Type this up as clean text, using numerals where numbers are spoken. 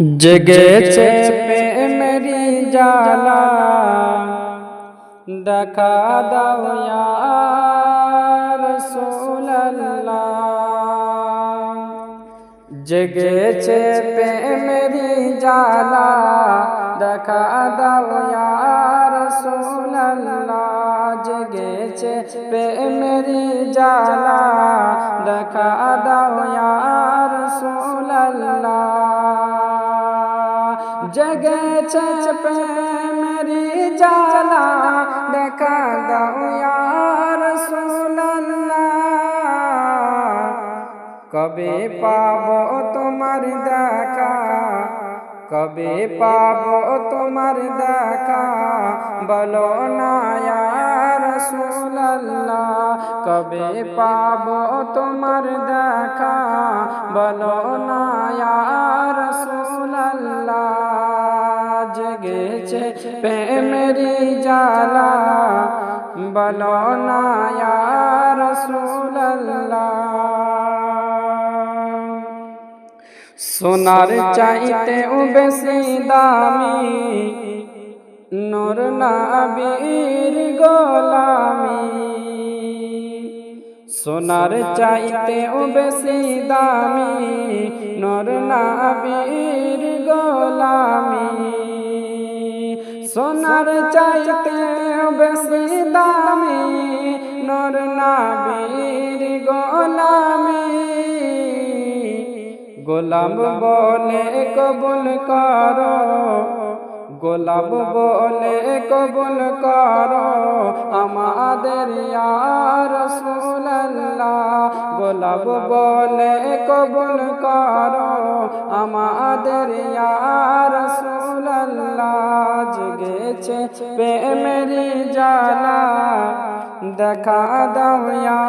জেগেছে প্রেমেরি জালা দেখা দাও ইয়া রাসূলুল্লাহ। জেগেছে প্রেমেরি জালা দেখা দাও ইয়া রাসূলুল্লাহ। জেগেছে প্রেমেরি জালা দেখা দাও ইয়া রাসূলুল্লাহ। জেগেছে প্রেমেরি জালা দেখা দাও ইয়া রাসূলুল্লাহ। কবে পাবো তোমার দেখা, কবে পাবো তোমার দেখা, বলো না ইয়া রাসূলুল্লাহ। কবে পাবো তোমার দেখা, বলো না ইয়া রাসূলুল্লাহ। জেগেছে প্রেমেরি জালা বলো না ইয়া রাসূলুল্লাহ। সোনার চাইতেও বেশি দামি নূর নবীর গোলামি। সোনার চাইতেও বেশি দামি নূর নবীর গোলামি। সোনার চাইতেও বেশি দামি নূর নবীর গোলামি। গোলাম বলে কবুল করো, গোলাম বলে কবুল করো আমাদের ইয়া রাসূলুল্লাহ। গোলাম বলে কবুল করো আমাদের ইয়া রাসূলুল্লাহ। জেগেছে প্রেমেরি জালা দেখা দাও ইয়া